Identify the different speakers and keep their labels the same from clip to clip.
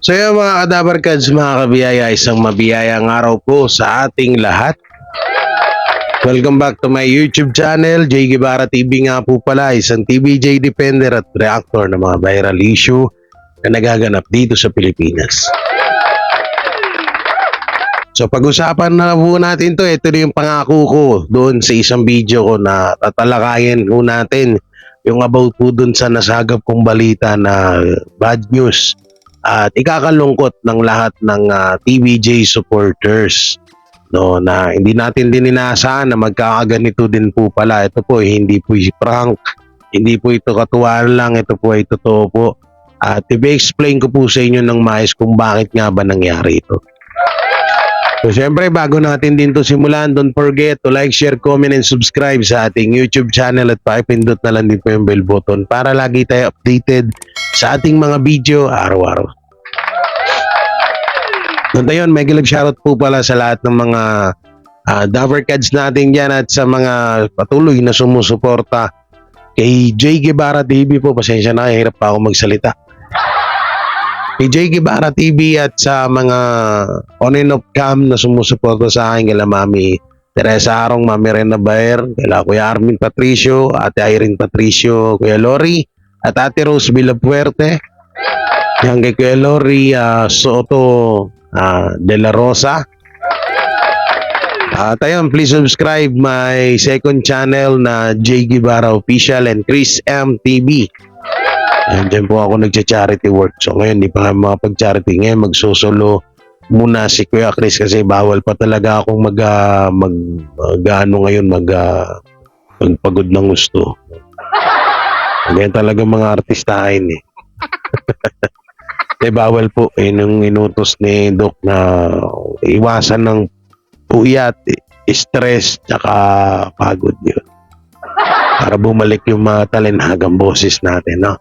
Speaker 1: So yun mga kadabarkads, mga kabiyaya, isang mabiyayang araw po sa ating lahat. Welcome back to my YouTube channel, J. Guevara TV nga po pala, isang TVJ defender at reactor ng mga viral issue na nagaganap dito sa Pilipinas. So pag-usapan na po natin to, ito na yung pangako ko doon sa isang video ko na tatalakayin po natin yung about po doon sa nasagap kong balita na bad news at ikakalungkot ng lahat ng TVJ supporters, no, na hindi natin din inaasahan na magkakaganito din po pala. Ito po hindi po prank, hindi po ito katuwaan lang, ito po ay totoo po. At i-explain ko po sa inyo ng maayos kung bakit nga ba nangyari ito. So syempre bago natin din to simulan, don't forget to like, share, comment, and subscribe sa ating YouTube channel at pakipindot na lang din po yung bell button para lagi tayo updated sa ating mga video araw-araw. Nandun yun, mega love shoutout po pala sa lahat ng mga Dabarkads natin dyan at sa mga patuloy na sumusuporta kay J. Guevara TV po. Pasensya na, hirap pa ako magsalita. Kay J. Guevara TV at sa mga on and off cam na sumusuporta sa akin, kay Mami Teresa Arong, Mami Rena Baer, kay Kuya Armin Patricio, Ate Irene Patricio, Kuya Lori, at Ate Rose Villapuerte, yan kay Kuya Lori Soto De La Rosa. At ayun, please subscribe my second channel na J. Guevara Official and Chris M. TV. Yan, dyan po ako nagcha-charity work. So ngayon, di pa makapag-charity. Ngayon, magsusolo muna si Kuya Chris kasi bawal pa talaga akong magpagod ng gusto. Ngayon talaga mga artistahin eh. Bawal po. Yung inutos ni Doc na iwasan ng puyat, stress, tsaka pagod yun. Para bumalik yung mga talenhagang boses natin, no?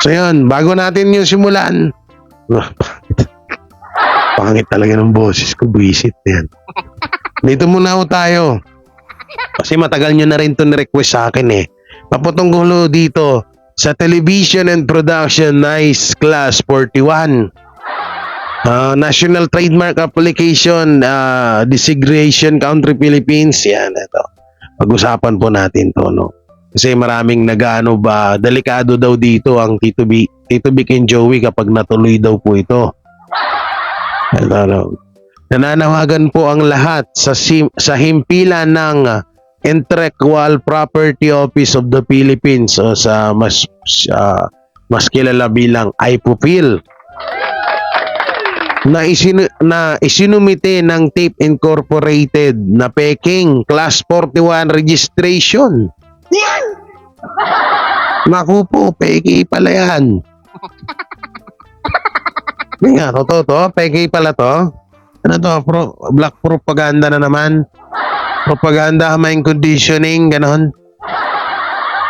Speaker 1: So yun, bago natin yung simulan, pangit talaga ng boses ko, buwisit yan. Dito muna tayo. Kasi matagal nyo na rin ito ni-request sa akin eh. Papatunggulo dito sa Television and Production Nice Class 41. National Trademark Application Designation Country Philippines. Yan, ito. Pag-usapan po natin to, no? Kasi maraming delikado daw dito ang Tito Vic and Joey kapag natuloy daw po ito. Nananawagan po ang lahat sa himpilan ng Intellectual Property Office of the Philippines o sa mas kilala bilang IPOPHIL na isinumite ng Tape Incorporated na Peking Class 41 registration. Naku po, Peking pala yan. Nga, totoo to? Peking pala to? Ano to? Black propaganda na naman? Propaganda, mind conditioning, ganon.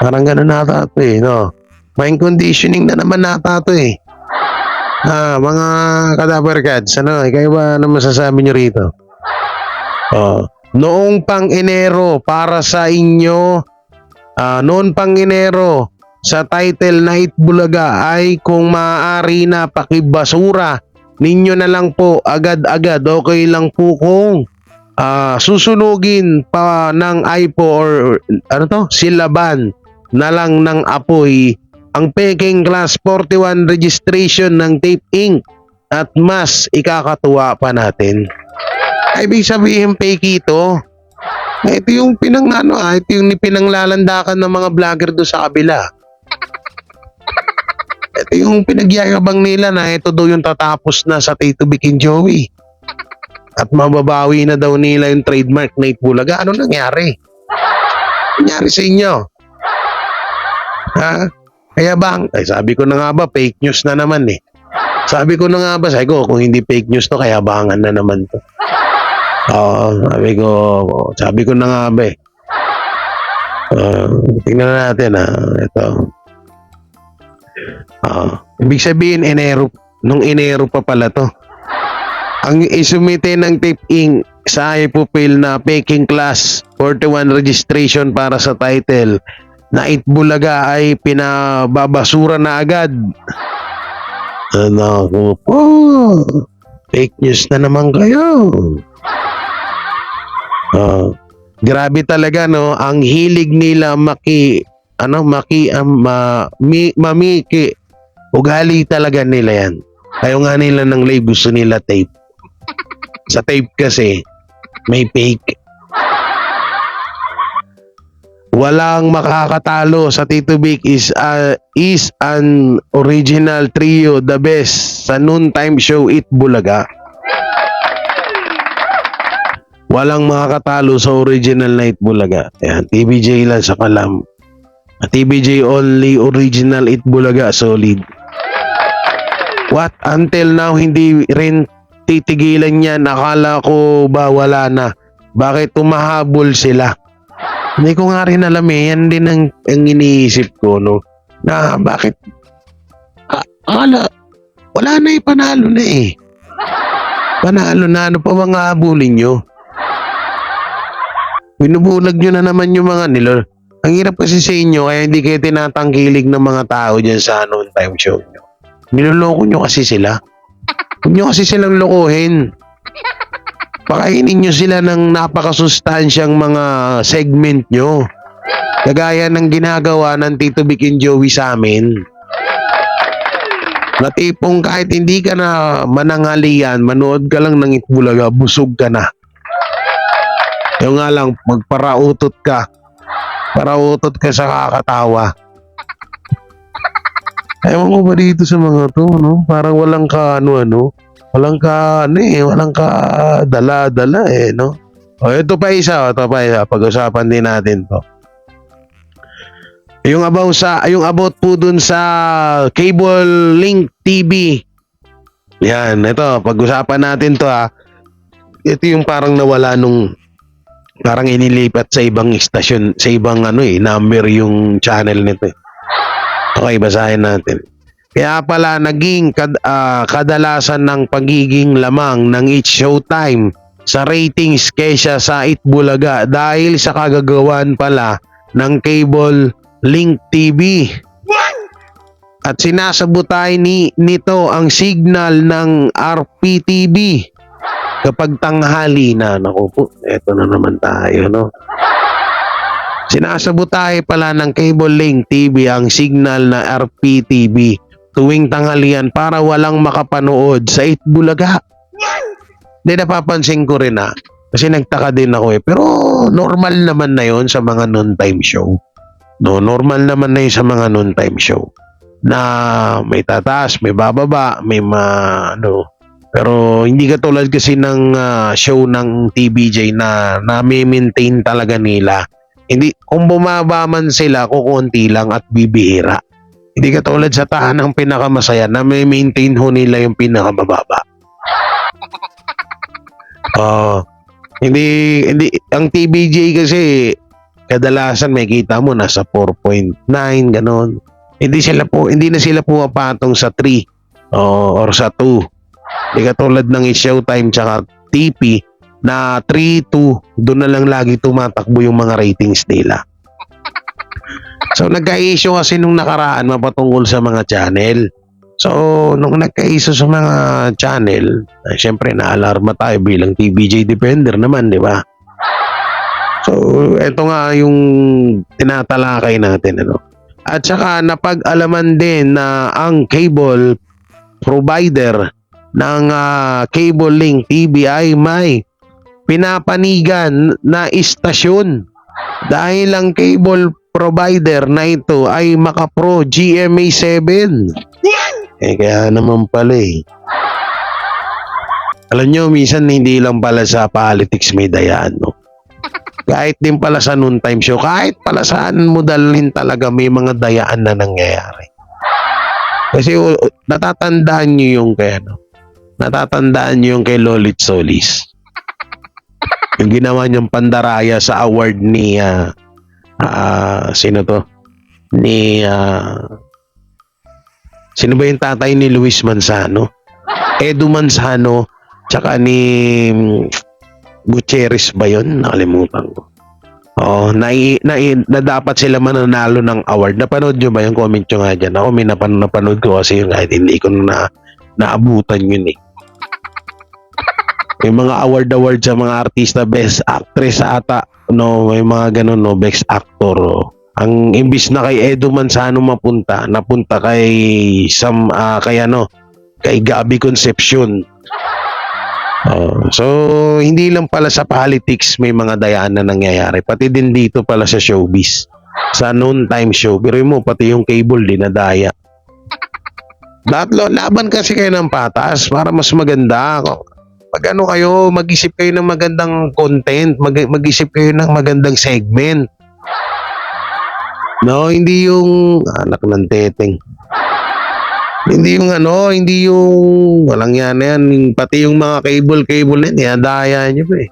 Speaker 1: Parang ganon nata ito eh, no? Mind conditioning na naman nata ito eh. Mga kadabarkads, kayo ba ano masasabi nyo rito? Noong pang Enero, para sa inyo, noon pang Enero, sa title Night Bulaga ay kung maaari na pakibasura ninyo na lang po agad-agad. Okay lang po kung susunugin pa ng IPO or silaban na lang ng apoy ang Peking Class 41 registration ng Tape Inc. At mas ikakatuwa pa natin. Ibig sabihin Peking ito. Ito yung ito yung pinanglalandakan ng mga vlogger doon sa kabila. Ito yung pinagyayabang nila na ito daw yung tatapos na sa Tito Vic and Joey. At mababawi na daw nila yung trademark na Itbulaga. Ano nangyari? Nangyari sa inyo? Kaya bang? Sabi ko na nga ba, fake news na naman eh. Sabi ko kung hindi fake news to, kaya bangan na naman to. Sabi ko na nga ba eh. Tingnan natin ito. Ibig sabihin, nung Enero pa pala to. Ang isumite ng Tape Inc. sa IPOPHIL na Peking Class 41 registration para sa title na Itbulaga ay pinababasura na agad. Naku po. Fake news na naman kayo. Grabe talaga, no? Ang hilig nila mamiki. Ugali talaga nila yan. Ayaw nga nila ng live, gusto nila tape. Sa tape kasi, may fake. Walang makakatalo sa Tito Vic is an original trio, the best sa noontime show It Bulaga. Walang makakatalo sa original Night Bulaga. Ayan, TBJ lang sa kalam. TBJ only original It Bulaga, solid. What? Until now, hindi rin titigilan yan. Akala ko ba wala na? Bakit tumahabol sila? Hindi ko nga rin alam eh. Yan din ang iniisip ko, no? Na bakit? Akala, wala na eh. Panalo na eh. Panalo na. Ano pa bang hahabulin nyo? Binubulag nyo na naman yung mga nila. Ang hirap kasi sa inyo, kaya hindi kayo tinatangkilig ng mga tao dyan sa noontime show nyo. Niloloko nyo kasi sila. Huwag nyo kasi silang lokohin. Pakainin nyo sila ng napakasustansyang mga segment nyo. Kagaya ng ginagawa ng Tito Vic and Joey sa amin. Na tipong kahit hindi ka na mananghalian, manood ka lang ng Itbulaga, busog ka na. Yung nga lang, magparautot ka. Parautot ka sa kakatawa. Ewan ko ba dito sa mga to, no? Parang walang walang ka dala-dala eh, no? O, ito pa isa. Pag-usapan din natin to. Yung about po dun sa Cable Link TV. Yan, ito, pag-usapan natin to ha. Ito yung parang nawala parang inilipat sa ibang istasyon, sa ibang number yung channel nito. Okay, basahin natin. Kaya pala naging kadalasan ng pagiging lamang ng It's Showtime sa ratings kaysa sa Itbulaga dahil sa kagagawan pala ng Cable Link TV. At sinasabutay nito ang signal ng RPTV kapag tanghali na. Naku po, eto na naman tayo, no? Sinasabutay pala ng Cable Link TV ang signal na RPTV tuwing tanghalian para walang makapanood sa Itbulaga. Hindi, napapansin ko rin kasi nagtaka din ako eh. Pero normal naman na yon sa mga noontime show. No, normal naman na yun sa mga noontime show. Na may tataas, may bababa, may pero hindi katulad kasi ng show ng TBJ na nami-maintain talaga nila. Hindi, kung bumaba man sila, kukunti lang at bibihira. Hindi katulad sa tahanang pinakamasaya na may maintain ho nila yung pinakamababa. Hindi, ang TBJ kasi kadalasan may kita mo nasa 4.9 ganon. Hindi na sila pumapatong sa 3 or sa 2. Hindi katulad ng Showtime tsaka TP na 3-2, doon na lang lagi tumatakbo yung mga ratings nila. So nagka-issue kasi nung nakaraan mapatungkol sa mga channel. So nung nagka-issue sa mga channel, syempre naalarma tayo bilang TBJ Defender naman, di ba? So eto nga yung tinatalakay natin, At saka napag-alaman din na ang cable provider ng Cable Link TV ay may pinapanigan na istasyon dahil ang cable provider na ito ay Makapro GMA7. Kaya naman pala eh. Alam nyo, minsan hindi lang pala sa politics may dayaan, no? Kahit din pala sa noontime show, kahit pala saan mo dalhin talaga may mga dayaan na nangyayari. Kasi natatandaan nyo yung kay Lolit Solis. Yung ginawa niyang pandaraya sa award ni sino to? Sino ba yung tatay ni Luis Manzano? Edu Manzano tsaka ni Gutierrez ba yun? Nakalimutan ko. Na dapat sila mananalo ng award. Napanood nyo ba yung comment nyo nga dyan? Ako may napanood ko kasi yung kahit hindi ko na naabutan yun eh. May mga award sa mga artista, best actress ata, no, may mga ganun, no, best actor. Oh. Ang imbis na kay Edo Manzano napunta kay kay Gabby Concepcion. So hindi lang pala sa politics may mga dayaan na nangyayari, pati din dito pala sa showbiz. Sa noon time show, pero mo pati yung cable dinadaya. Laban kasi kayo ng patas para mas maganda. Pag ano kayo, mag-isip kayo ng magandang content, mag-isip kayo ng magandang segment. No, hindi yung anak ng teteng. Hindi yung walang yan. Pati yung mga cable na dinadaya nyo pa eh.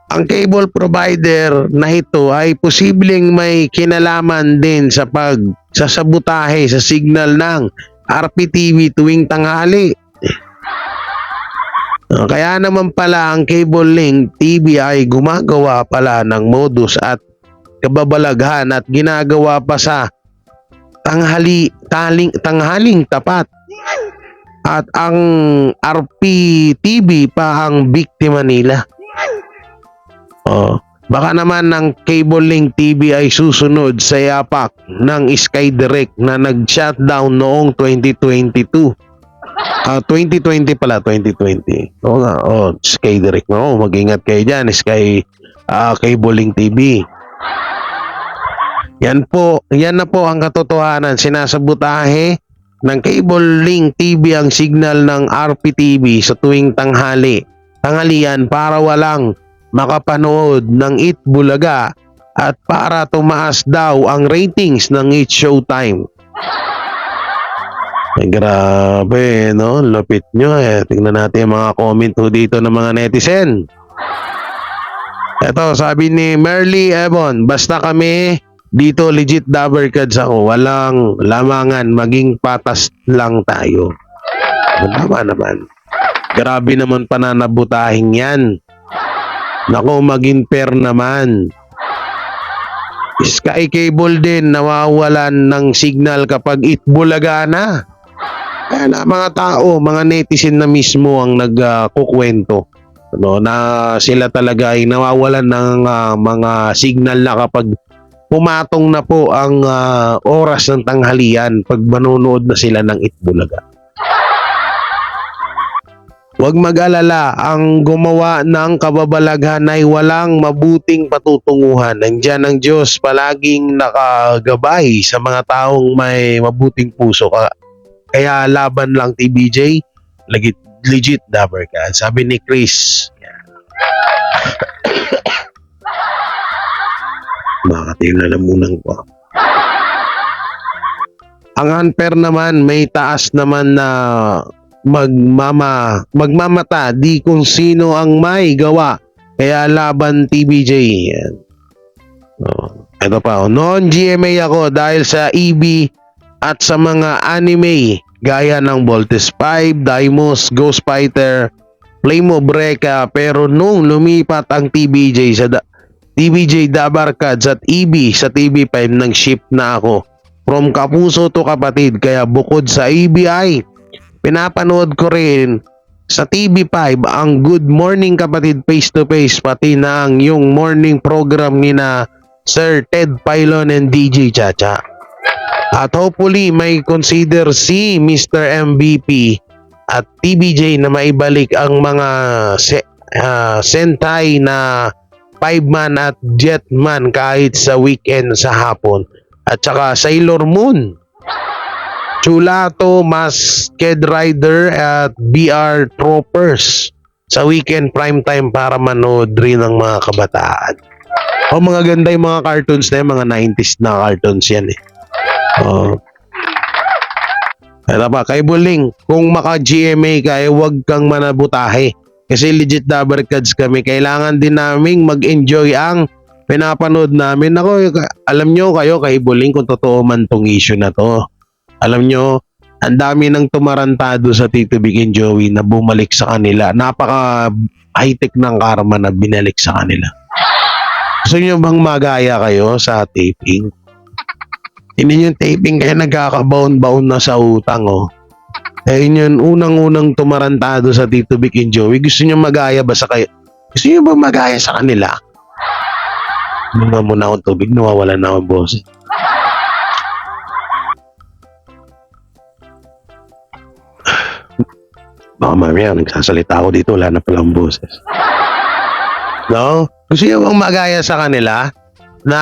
Speaker 1: Ang cable provider na ito ay posibleng may kinalaman din sa pagsasabotahe sa signal ng RPTV tuwing tanghali. Kaya naman pala ang Cable Link TV ay gumagawa pala ng modus at kababalaghan at ginagawa pa sa tanghaling tapat. At ang RPTV pa ang biktima nila. Baka naman ng Cable Link TV ay susunod sa yapak ng Sky Direct na nag-shutdown noong 2022. 2020 pala, 2020. Oo nga, Sky Direct. Mag-ingat kayo dyan, Sky Cable Link TV. Yan na po ang katotohanan. Sinasabotahe ng Cable Link TV ang signal ng RPTV sa tuwing tanghalian para walang makapanood ng Eat Bulaga at para tumaas daw ang ratings ng Eat Showtime. Grabe, no? Lapit nyo eh. Tingnan natin yung mga comment dito ng mga netizen. Ito, sabi ni Merly Ebon, basta kami dito legit Dabarkads ako. Walang lamangan, maging patas lang tayo. Tama naman. Grabe naman pananabutahing yan. Nako, maging fair naman. Sky Cable din nawawalan ng signal kapag Eat Bulaga na. Kaya na mga tao, mga netizen na mismo ang nagkukwento na sila talaga ay nawawalan ng mga signal na kapag pumatong na po ang oras ng tanghalian pag manonood na sila ng Eat Bulaga. Huwag mag-alala, ang gumawa ng kababalaghan ay walang mabuting patutunguhan. Nandiyan ang Diyos palaging nakagabay sa mga taong may mabuting puso. Kaya laban lang TBJ, legit Dabarkads. Sabi ni Chris. Makati na lamunan ko. Ang unfair naman, may taas naman na magmamata di kung sino ang may gawa. Kaya laban TBJ. Ito pa, non-GMA ako dahil sa EB at sa mga anime gaya ng Voltes 5, Daimos, Ghost Fighter, Flame of Recca, pero nung lumipat ang TBJ Dabarkads at EB sa TV5 nang shift na ako from kapuso to kapatid, kaya bukod sa EBI pinapanood ko rin sa TV5 ang Good Morning Kapatid face to face, pati na ang yung morning program ni na Sir Ted Filon and DJ Chacha. At hopefully may consider si Mr. MVP at TBJ na maibalik ang mga Sentai na 5-man at Jetman kahit sa weekend sa hapon. At saka Sailor Moon, Chulato, Masked Rider at BR Troopers sa weekend primetime para manood rin ng mga kabataan. Mga ganda yung mga cartoons na yan, mga 90s na cartoons yan eh. Ito pa, kay Buling, kung maka-GMA ka, huwag kang manabutahe. Kasi legit Dabarkads kami. Kailangan din naming mag-enjoy ang pinapanood namin. Ako, alam nyo kayo, kay Buling, kung totoo man tong issue na to. Alam nyo, ang dami ng tumarantado sa Tito Vic and Joey na bumalik sa kanila. Napaka high-tech ng karma na binalik sa kanila. Gusto nyo bang magaya kayo sa taping? Hindi yung taping kaya nagkakabaon-baon na sa utang, oh. Ayun yun, unang-unang tumarantado sa Tito Vic and Joey. Gusto niyo magaya ba sa kayo? Gusto niyo ba magaya sa kanila? Bunga muna akong tubig, nawawala na akong boses. Baka mamaya, nagsasalita ako dito, wala na palang boses. No? Gusto niyo bang magaya sa kanila na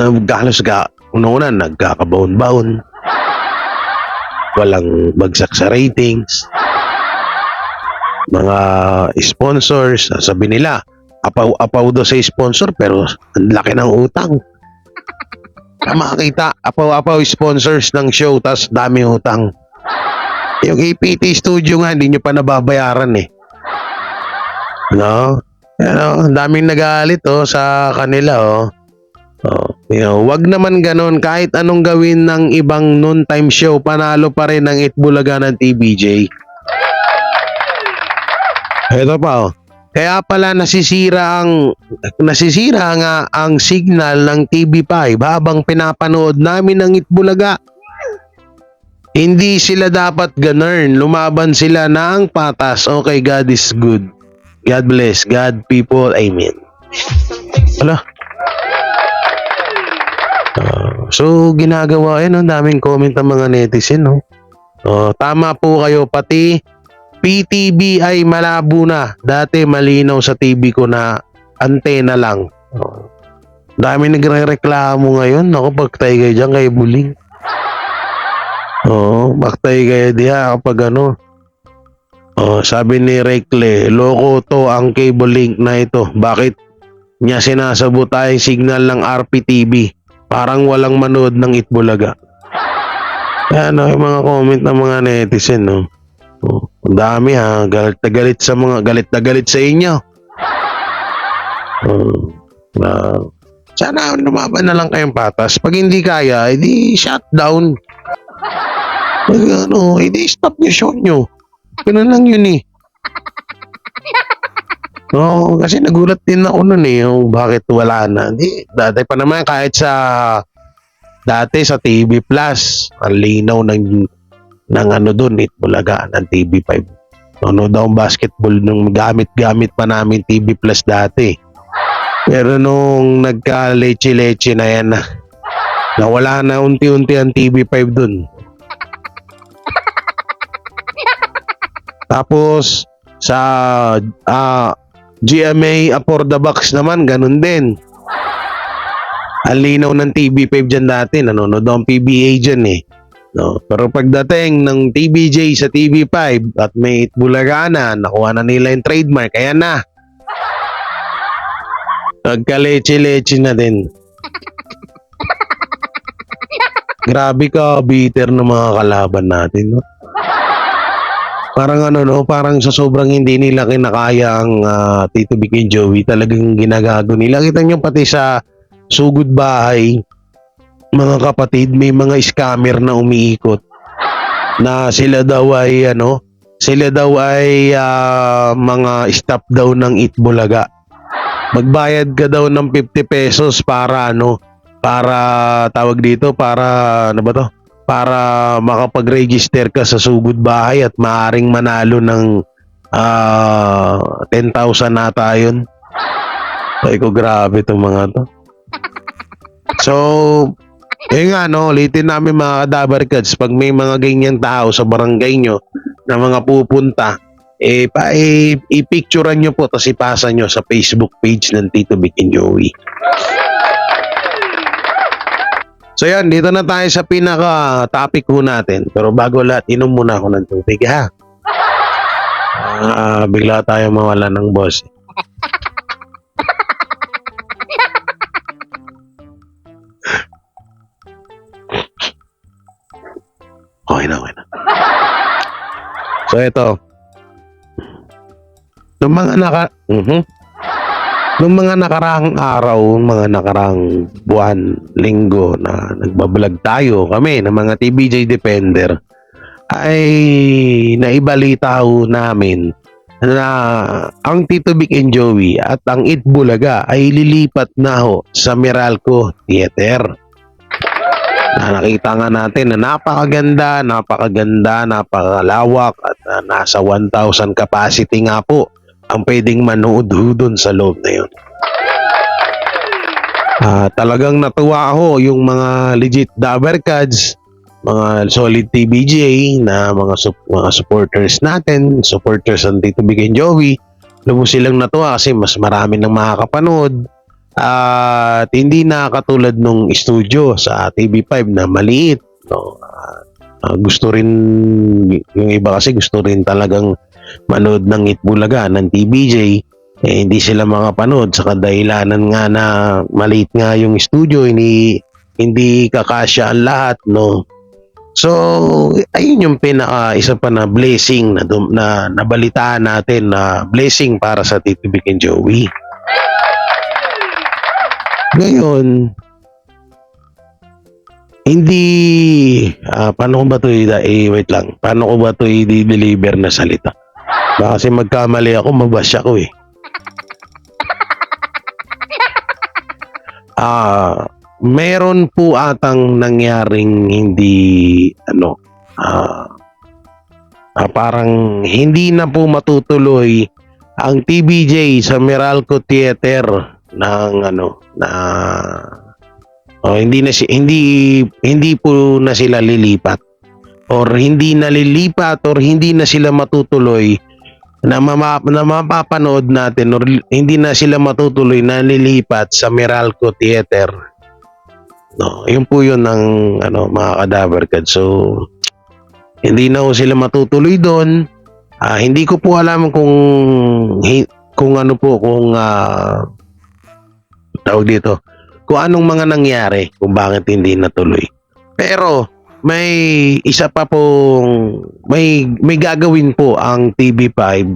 Speaker 1: halos una-una nagkakabaon-baon, walang bagsak sa ratings, mga sponsors, sabi nila, apaw-apaw daw sa sponsor pero ang laki ng utang. Makakita, apaw-apaw sponsors ng show tas dami utang. Yung APT studio nga, hindi nyo pa nababayaran eh. No? Ano, ang daming nagalit sa kanila wag naman ganon, kahit anong gawin ng ibang noon-time show, panalo pa rin ang Itbulaga ng TVJ. Ito pa kaya pala nasisira nga ang signal ng TV5 habang pinapanood namin ang Itbulaga. Hindi sila dapat ganern, lumaban sila ng patas. Okay, God is good. God bless, God, people, amen. Ala. So, ginagawa yan, daming comment ng mga netizen, no? Tama po kayo, pati PTV ay malabo na. Dati malinaw sa TV ko na antena lang. Dami nagre-reklamo ngayon. Ako, pagtay kayo dyan kay Buling. Baktay kayo diya kapag ano. Sabi ni Rekle, loko to ang cable link na ito. Bakit niya sinasabot tayong signal ng RPTV? Parang walang manood ng Itbulaga. Yan yung mga comment ng mga netizen, no. Ang dami galit na galit sa inyo. Sana lumaban na lang kayong patas. Pag hindi kaya, edi shutdown. Hindi stop yung show nyo. Ganun lang yun eh. Kasi nagulat din ako nun yung bakit wala na. Dati pa naman kahit dati sa TV Plus, ang linaw ng doon, Itbulaga ng TV5. Daw basketball nung gamit pa namin TV Plus dati. Pero nung nagka-leche-leche na yan nawala na unti-unti ang TV5 dun. Tapos sa GMA for the Box naman ganun din. Ang linaw ng TV5 dyan dati, nanonood ang PBA dyan eh. No? Pero pagdating ng TVJ sa TV5 at may Itbulaga na, nakuha na nila yung trademark, kaya na. Nagka-leche-leche na din. Grabe ka, bitter ng mga kalaban natin, no? Parang parang sa sobrang hindi nila kinakaya ang Tito Vic and Joey, talagang ginagago nila. Kita nyo pati sa Sugod Bahay, mga kapatid, may mga scammer na umiikot na sila daw ay mga staff daw ng Itbulaga. Magbayad ka daw ng 50 pesos para tawag dito, para para makapag-register ka sa Sugod Bahay at maaring manalo ng 10,000 nata yun. Ay ko, grabe itong mga to. So, ulitin namin mga Kadabarkads, pag may mga ganyang tao sa barangay nyo na mga pupunta, i-picturean nyo po tapos ipasa nyo sa Facebook page ng Tito Vic and Joey. So yan, dito na tayo sa pinaka-topic ko natin. Pero bago lahat, inom muna ako ng tubig, ha? Bigla tayo mawala ng boss. Okay na. So ito. Nung mga nakaraang araw, mga nakaraang buwan, linggo na nagbablog tayo kami ng mga TVJ Defender, ay naibalita namin na ang Tito Vic and Joey at ang Itbulaga ay lilipat na sa Meralco Theater. Na nakita nga natin na napakaganda, napakalawak at nasa 1,000 capacity nga po ang pwedeng manood doon sa loob na yun. Talagang natuwa ako yung mga legit Dabarkads, mga solid TBJ na mga supporters natin, supporters ng Tito Vic and Joey. Lubos silang natuwa kasi mas marami nang makakapanood. At hindi na katulad nung studio sa TV5 na maliit. No? Gusto rin, yung iba kasi gusto rin talagang manood ng Itbulaga, ng TBJ. Hindi sila makapanood sa kadahilanan nga na maliit nga yung studio, hindi kakasya ang lahat, no. So, ayun yung isa pa na blessing na nabalitaan natin, na blessing para sa Tito Vic and Joey. Ngayon, hindi paano ko ba 'to wait lang. Paano ko ba 'to i-deliver na salita? Baka kasi magkamali ako, mabash ako eh. Meron po atang nangyaring hindi parang hindi na po matutuloy ang TBJ sa Meralco Theater ng hindi po na sila lilipat or hindi na lilipat or hindi na sila matutuloy na mapapanood natin or hindi na sila matutuloy na lilipat sa Meralco Theater. No, yun po yun ng mga Kadabarkad. So, hindi na po sila matutuloy doon. Hindi ko po alam kung tawag dito, kung anong mga nangyari, kung bakit hindi natuloy. Pero may isa pa pong may gagawin po ang TV5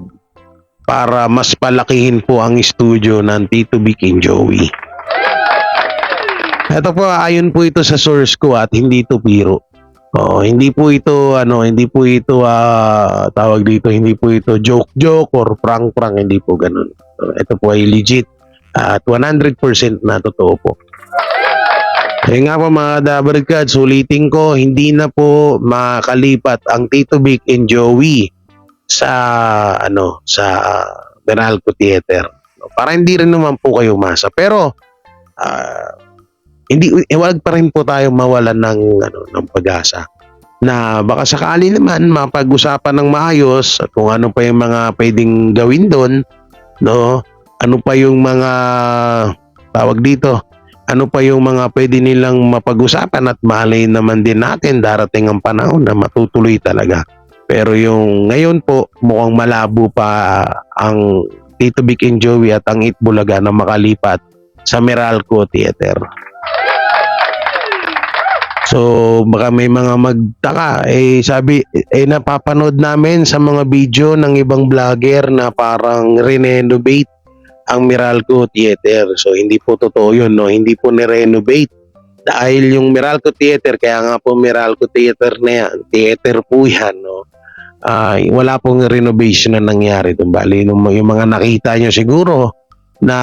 Speaker 1: para mas palakihin po ang studio ng Tito Vic and Joey. Ito po, ayon po ito sa source ko at hindi ito biro. Hindi po ito tawag dito, hindi po ito joke or prank, hindi po ganun. Ito po ay legit at 100% na totoo po. Kaya nga po mga Dabarkads, ulitin ko, hindi na po makalipat ang Tito Vic and Joey sa Meralco Theater. Para hindi rin naman po kayo umasa. Pero wag pa rin po tayo mawalan ng pag-asa na baka sakali naman mapag-usapan ng maayos at kung ano pa yung mga pwedeng gawin doon, no? Ano pa yung mga tawag dito? Ano pa yung mga pwede nilang mapag-usapan at malay naman din natin darating ang panahon na matutuloy talaga. Pero yung ngayon po, mukhang malabo pa ang Tito Vic and Joey at ang Itbulaga na makalipat sa Meralco Theater. So, baka may mga magtaka. Napapanood namin sa mga video ng ibang vlogger na parang renovate ang Meralco Theater. So, hindi po totoo yun, no? Hindi po ni-renovate. Dahil yung Meralco Theater, kaya nga po Meralco Theater na yan, theater po yan, no? Wala pong renovation na nangyari doon. Bali, yung mga nakita nyo siguro na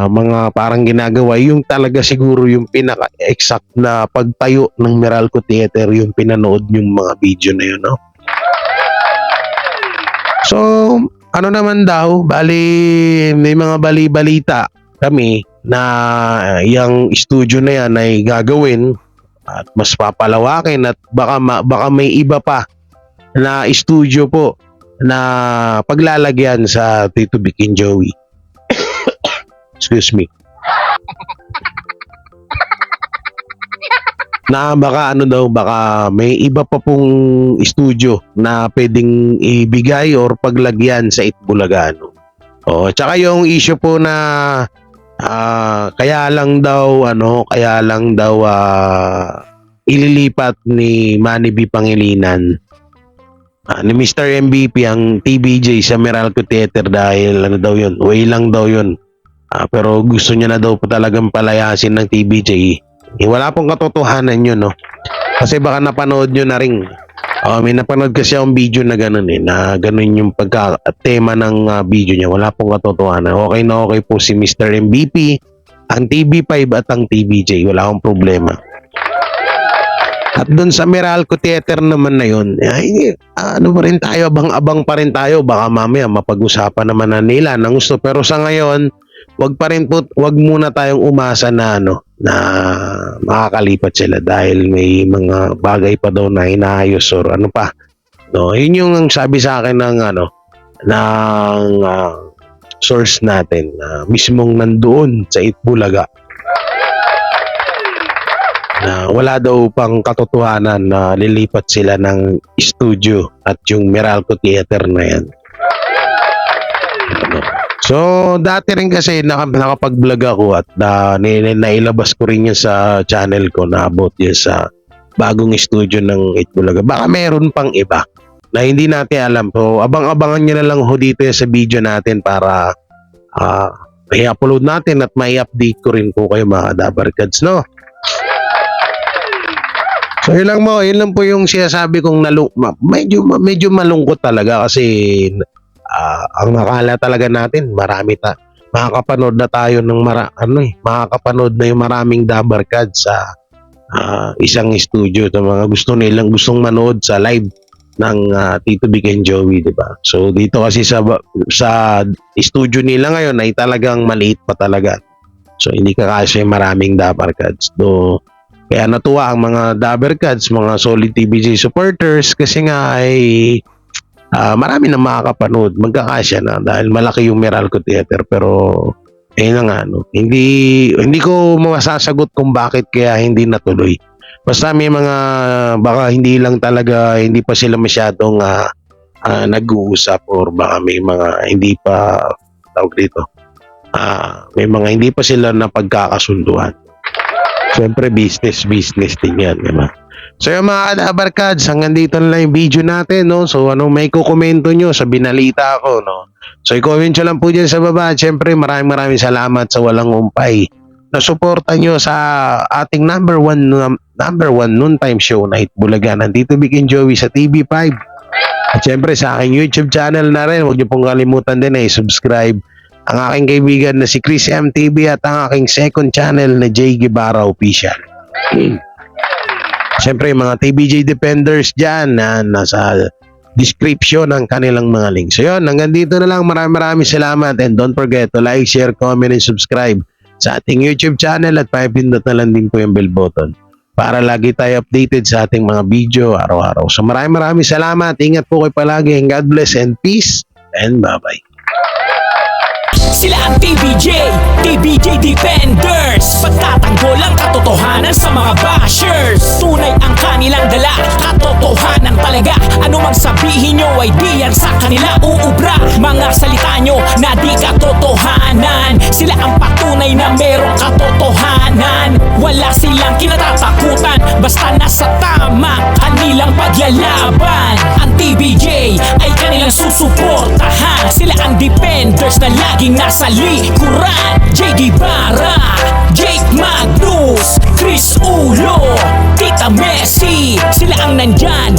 Speaker 1: mga parang ginagawa, yung talaga siguro yung pinaka-exact na pagtayo ng Meralco Theater, yung pinanood yung mga video na yun, no? So, ano naman daw, bali may mga bali-balita kami na yung studio na yan ay gagawin at mas papalawakin at baka may iba pa na studio po na paglalagyan sa Tito Vic and Joey. Excuse me. Na baka baka may iba pa pong studio na pwedeng ibigay or paglagyan sa Itbulaga. Tsaka yung issue po na kaya lang daw ililipat ni Manny B. Pangilinan ni Mr. MVP ang TBJ sa Meralco Theater dahil way lang daw yun. Pero gusto niya na daw po talagang palayasin ng TBJ. Wala pong katotohanan yun, no? Kasi baka napanood nyo na rin. May napanood kasi akong video na ganun na ganun yung pagka-tema ng video niya. Wala pong katotohanan. Okay na okay po si Mr. MVP, ang TV5 at ang TBJ. Wala akong problema. At doon sa Meralco Theater naman na yun, ay, ano pa rin tayo, abang-abang pa rin tayo. Baka mamaya mapag-usapan naman na nila ng gusto. Pero sa ngayon, wag muna tayong umasa na na makakalipat sila dahil may mga bagay pa daw na inaayos or ano pa. No, yun yung sabi sa akin ng source natin mismong nandoon sa Itbulaga na wala daw pang katotohanan na lilipat sila ng studio at yung Meralco Theater na yan. So, dati rin kasi nakapag-vlog ako at nailabas ko rin yun sa channel ko na about yun sa bagong studio ng Itbulaga. Baka meron pang iba na hindi natin alam. So, abang-abangan nyo na lang ho dito sa video natin para i-upload natin at may-update ko rin po kayo mga Dabarkads, no? So, yun lang po yung sinasabi kong medyo malungkot talaga kasi ang nakala talaga natin makakapanood na tayo ng makakapanood na yung maraming Dabarkads sa isang studio sa mga gustong manood sa live ng Tito Vic and Joey, di ba? So dito kasi sa studio nila ngayon ay talagang maliit pa talaga. So hindi kakasya yung maraming Dabarkads. Kaya natuwa ang mga Dabarkads, mga solid TVJ supporters kasi nga ay marami na makakapanood, magkakasya na dahil malaki yung Meralco Theater. Pero ayun na nga, hindi ko masasagot kung bakit kaya hindi natuloy. Basta may mga baka hindi pa sila masyadong nag-uusap or baka may mga hindi pa tawag dito. May mga hindi pa sila napagkakasunduan. Siyempre business din yan, di ba? So yung mga Dabarkads, hanggang dito na lang yung video natin, no? So may kukomento nyo sa binalita ko, no? So i-comment nyo lang po dyan sa baba. Siyempre maraming salamat sa walang umpay na suporta nyo sa ating number one noontime show na Itbulaga ng Tito Vic and Joey sa TV5. At siyempre sa aking YouTube channel na rin, huwag nyo pong kalimutan din subscribe ang aking kaibigan na si Chris MTV at ang aking second channel na Jay Guevara Official. Siyempre mga TBJ Defenders dyan na nasa description ng kanilang mga links. So yun, hanggang dito na lang. Maraming salamat and don't forget to like, share, comment, and subscribe sa ating YouTube channel at pindot na lang din po yung bell button para lagi tayo updated sa ating mga video araw-araw. So maraming salamat. Ingat po kayo palagi and God bless and peace and bye-bye.
Speaker 2: Sila ang TBJ Defenders. Pagtatanggol ang katotohanan sa mga bashers. Tunay ang kanilang dala, katotohanan talaga. Ano mang sabihin nyo ay di yan sa kanila uubra. Mga salita nyo na di katotohanan. Sila ang patunay na merong katotohanan. Wala silang kinatatakutan, basta nasa tama kanilang paglalaban. Ang TBJ ay kanilang susuportahan. Sila ang defenders na laging nasa likuran. Jay Guevara, Jake Magnus, Chris Ulo, Tita Messi, sila ang nandyan